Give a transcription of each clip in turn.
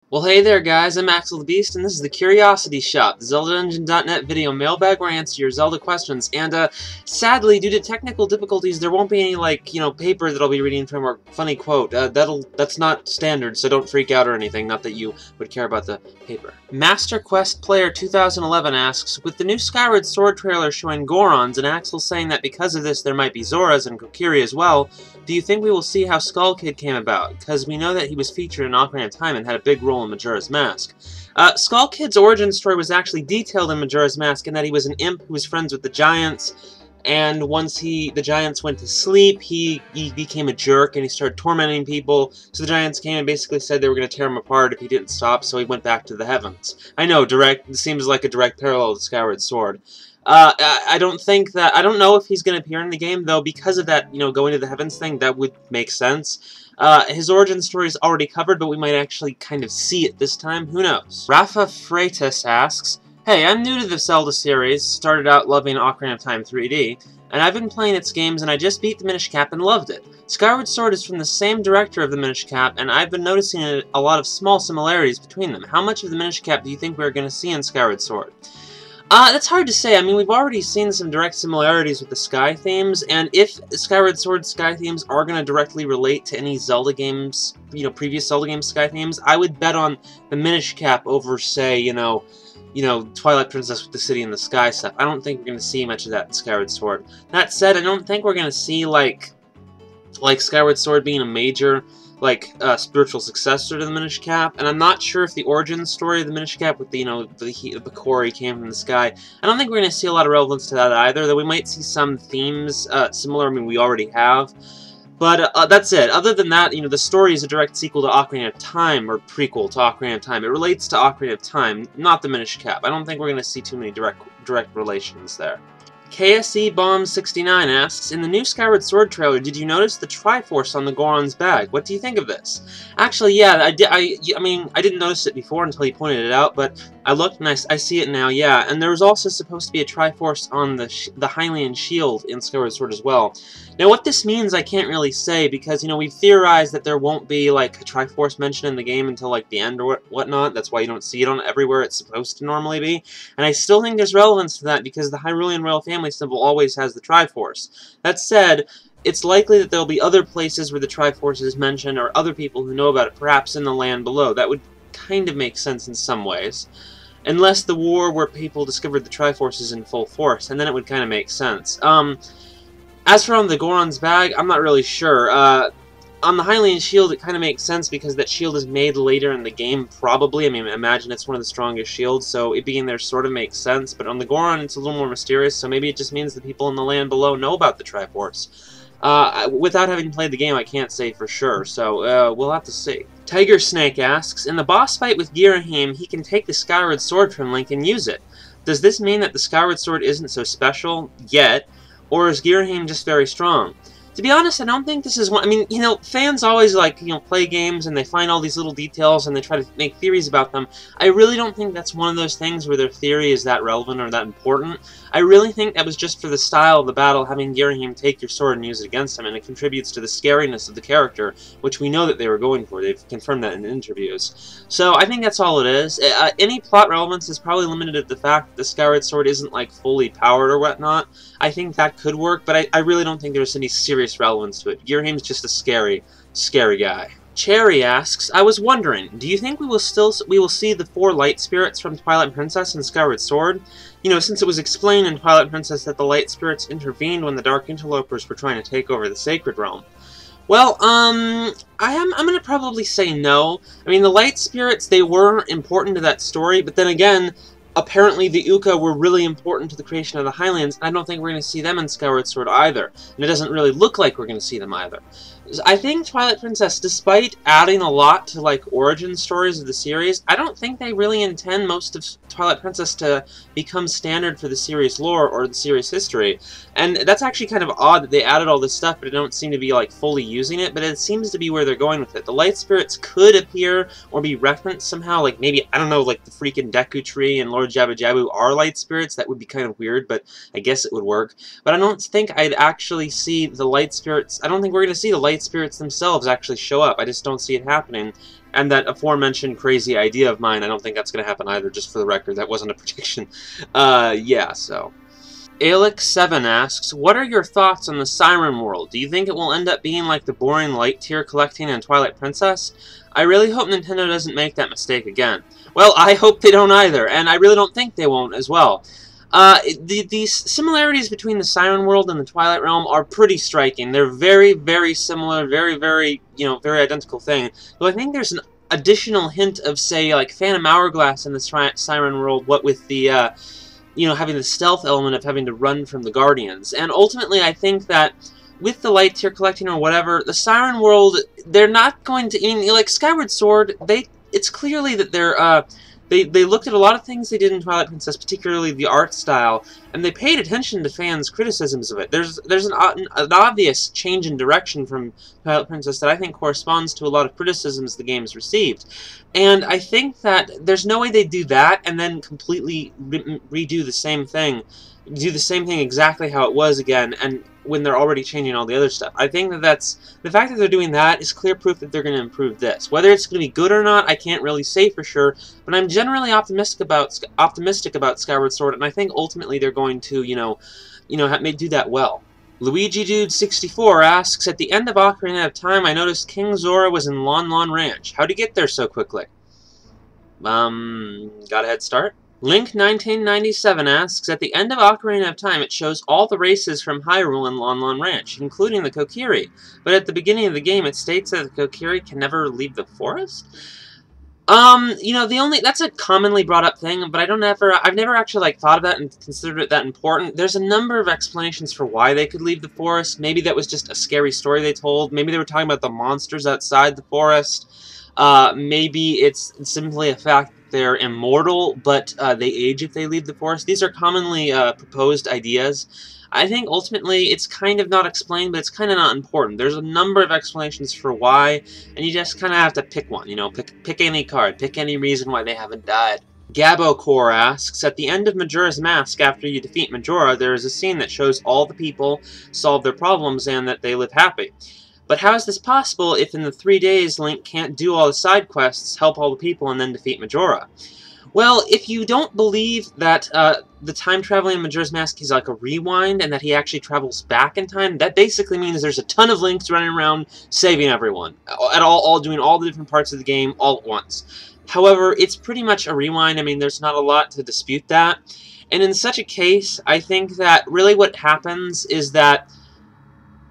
Well, hey there guys, I'm Axel the Beast, and this is the Curiosity Shop, the ZeldaDungeon.net video mailbag where I answer your Zelda questions. And, sadly, due to technical difficulties, there won't be any, like, paper that I'll be reading from or funny quote. That's not standard, so don't freak out or anything, not that you would care about the paper. Master Quest Player 2011 asks, with the new Skyward Sword trailer showing Gorons, and Axel saying that because of this there might be Zoras and Kokiri as well, do you think we will see how Skull Kid came about? Because we know that he was featured in Ocarina of Time and had a big role in Majora's Mask. Skull Kid's origin story was actually detailed in Majora's Mask in that he was an imp who was friends with the Giants, and once the Giants went to sleep, he became a jerk and he started tormenting people, so the Giants came and basically said they were going to tear him apart if he didn't stop, so he went back to the heavens. I know, it seems like a direct parallel to Skyward Sword. I don't know if he's going to appear in the game, though, because of that, going to the heavens thing, that would make sense. His origin story is already covered, but we might actually kind of see it this time. Who knows? Rafa Freitas asks, hey, I'm new to the Zelda series, started out loving Ocarina of Time 3D, and I've been playing its games and I just beat the Minish Cap and loved it. Skyward Sword is from the same director of the Minish Cap, and I've been noticing a lot of small similarities between them. How much of the Minish Cap do you think we're going to see in Skyward Sword? That's hard to say. I mean, we've already seen some direct similarities with the Sky themes, and if Skyward Sword's Sky themes are going to directly relate to any Zelda games, previous Zelda games Sky themes, I would bet on the Minish Cap over, say, Twilight Princess with the City in the Sky stuff. I don't think we're going to see much of that in Skyward Sword. That said, I don't think we're going to see, like Skyward Sword being a major spiritual successor to the Minish Cap, and I'm not sure if the origin story of the Minish Cap with the Kokiri came from the sky. I don't think we're going to see a lot of relevance to that either, though we might see some themes similar. I mean, we already have. But that's it. Other than that, the story is a direct sequel to Ocarina of Time, or prequel to Ocarina of Time. It relates to Ocarina of Time, not the Minish Cap. I don't think we're going to see too many direct relations there. KSE Bomb 69 asks, in the new Skyward Sword trailer, did you notice the Triforce on the Goron's bag? What do you think of this? Actually, yeah, I didn't notice it before until he pointed it out, but I looked and I see it now, yeah. And there was also supposed to be a Triforce on the Hylian shield in Skyward Sword as well. Now, what this means, I can't really say, because, we've theorized that there won't be, a Triforce mentioned in the game until, the end or whatnot. That's why you don't see it on everywhere it's supposed to normally be. And I still think there's relevance to that, because the Hyrulean Royal Family symbol always has the Triforce. That said, it's likely that there'll be other places where the Triforce is mentioned, or other people who know about it, perhaps in the land below. That would kind of make sense in some ways. Unless the war where people discovered the Triforce is in full force, and then it would kind of make sense. As for on the Goron's bag, I'm not really sure. On the Hylian shield, it kind of makes sense because that shield is made later in the game, probably. I mean, imagine it's one of the strongest shields, so it being there sort of makes sense. But on the Goron, it's a little more mysterious, so maybe it just means the people in the land below know about the Triforce. Without having played the game, I can't say for sure, so we'll have to see. Tiger Snake asks, in the boss fight with Ghirahim, he can take the Skyward Sword from Link and use it. Does this mean that the Skyward Sword isn't so special yet? Or is Ghirahim just very strong? To be honest, I don't think this is one. I mean, fans always play games and they find all these little details and they try to make theories about them. I really don't think that's one of those things where their theory is that relevant or that important. I really think that was just for the style of the battle, having Ghirahim take your sword and use it against him, and it contributes to the scariness of the character, which we know that they were going for. They've confirmed that in interviews. So I think that's all it is. Any plot relevance is probably limited to the fact that the Skyward Sword isn't fully powered or whatnot. I think that could work, but I really don't think there's any serious relevance to it. Ghirahim's just a scary guy. Cherry asks, I was wondering, do you think we will see the 4 light spirits from Twilight Princess and Skyward Sword? Since it was explained in Twilight Princess that the light spirits intervened when the Dark Interlopers were trying to take over the Sacred Realm. Well, I'm gonna probably say no. I mean, the light spirits, they were important to that story, but then again, apparently the Uka were really important to the creation of the Hylians. I don't think we're going to see them in Skyward Sword either. And it doesn't really look like we're going to see them either. I think Twilight Princess, despite adding a lot to, origin stories of the series, I don't think they really intend most of Twilight Princess to become standard for the series lore or the series history. And that's actually kind of odd that they added all this stuff, but they don't seem to be, fully using it, but it seems to be where they're going with it. The light spirits could appear or be referenced somehow, maybe, I don't know, the freaking Deku Tree and Lord Jabu Jabu are light spirits. That would be kind of weird, but I guess it would work. But I don't think I'd actually see the light spirits, I don't think we're going to see the light night spirits themselves actually show up. I just don't see it happening. And that aforementioned crazy idea of mine, I don't think that's going to happen either, just for the record. That wasn't a prediction. Yeah, so... Alex7 asks, what are your thoughts on the Siren World? Do you think it will end up being like the boring light tier collecting in Twilight Princess? I really hope Nintendo doesn't make that mistake again. Well, I hope they don't either, and I really don't think they won't as well. These similarities between the Siren World and the Twilight Realm are pretty striking. They're very, very similar, very, very identical thing. Though I think there's an additional hint of, say, like Phantom Hourglass in the Siren World, what with the, having the stealth element of having to run from the Guardians. And ultimately, I think that with the light tier collecting or whatever, the Siren World, they're not going to, like Skyward Sword, it's clearly that they looked at a lot of things they did in Twilight Princess, particularly the art style, and they paid attention to fans' criticisms of it. There's an obvious change in direction from Twilight Princess that I think corresponds to a lot of criticisms the game's received. And I think that there's no way they'd do that and then completely redo the same thing. Do the same thing exactly how it was again, and when they're already changing all the other stuff. I think that the fact that they're doing that is clear proof that they're going to improve this. Whether it's going to be good or not, I can't really say for sure, but I'm generally optimistic about Skyward Sword, and I think ultimately they're going to, do that well. Luigi Dude 64 asks, at the end of Ocarina of Time, I noticed King Zora was in Lon Lon Ranch. How'd he get there so quickly? Got a head start? Link1997 asks, at the end of Ocarina of Time, it shows all the races from Hyrule and Lon Lon Ranch, including the Kokiri. But at the beginning of the game, it states that the Kokiri can never leave the forest? That's a commonly brought up thing, but I've never actually, thought of that and considered it that important. There's a number of explanations for why they could leave the forest. Maybe that was just a scary story they told. Maybe they were talking about the monsters outside the forest. Maybe it's simply a fact they're immortal, but they age if they leave the forest. These are commonly proposed ideas. I think ultimately it's kind of not explained, but it's kind of not important. There's a number of explanations for why, and you just kind of have to pick one. Pick any card, pick any reason why they haven't died. Gabocore asks, at the end of Majora's Mask, after you defeat Majora, there is a scene that shows all the people solve their problems and that they live happy. But how is this possible if in the 3 days Link can't do all the side quests, help all the people, and then defeat Majora? Well, if you don't believe that the time traveling in Majora's Mask is like a rewind and that he actually travels back in time, that basically means there's a ton of Links running around saving everyone, all doing all the different parts of the game all at once. However, it's pretty much a rewind. I mean, there's not a lot to dispute that. And in such a case, I think that really what happens is that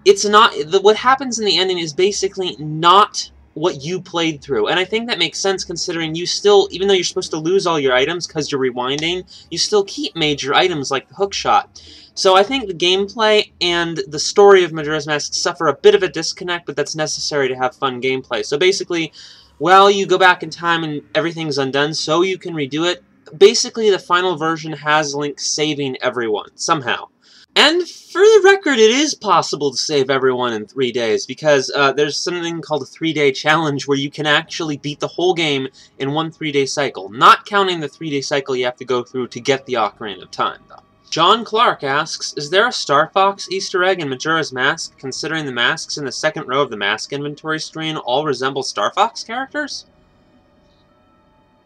it's not, what happens in the ending is basically not what you played through. And I think that makes sense considering you still, even though you're supposed to lose all your items because you're rewinding, you still keep major items like the hookshot. So I think the gameplay and the story of Majora's Mask suffer a bit of a disconnect, but that's necessary to have fun gameplay. So basically, while you go back in time and everything's undone so you can redo it, basically the final version has Link saving everyone, somehow. And for the record, it is possible to save everyone in 3 days, because there's something called a 3-day challenge where you can actually beat the whole game in one 3-day cycle, not counting the 3-day cycle you have to go through to get the Ocarina of Time, though. John Clark asks, is there a Star Fox Easter egg in Majora's Mask, considering the masks in the second row of the mask inventory screen all resemble Star Fox characters?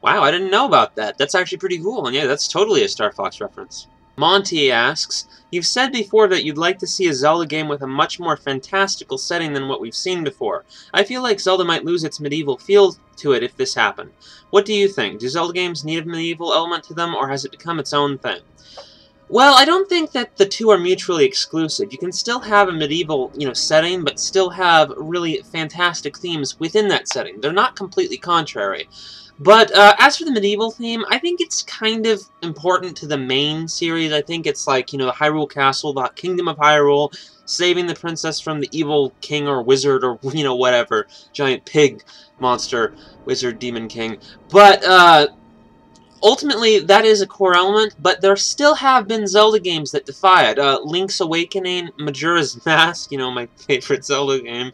Wow, I didn't know about that. That's actually pretty cool, and yeah, that's totally a Star Fox reference. Monty asks, you've said before that you'd like to see a Zelda game with a much more fantastical setting than what we've seen before. I feel like Zelda might lose its medieval feel to it if this happened. What do you think? Do Zelda games need a medieval element to them, or has it become its own thing? Well, I don't think that the two are mutually exclusive. You can still have a medieval, setting, but still have really fantastic themes within that setting. They're not completely contrary. But as for the medieval theme, I think it's kind of important to the main series. I think it's like, the Hyrule Castle, the Kingdom of Hyrule, saving the princess from the evil king or wizard or, whatever, giant pig monster, wizard, demon king. But ultimately, that is a core element, but there still have been Zelda games that defy it. Link's Awakening, Majora's Mask, my favorite Zelda game.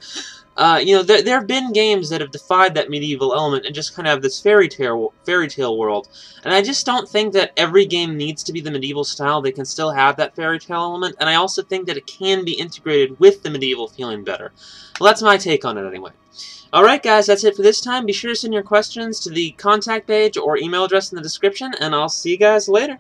You know, there have been games that have defied that medieval element and just kind of have this fairy tale world. And I just don't think that every game needs to be the medieval style. They can still have that fairy tale element, and I also think that it can be integrated with the medieval feeling better. Well, that's my take on it anyway. Alright guys, that's it for this time. Be sure to send your questions to the contact page or email address in the description, and I'll see you guys later.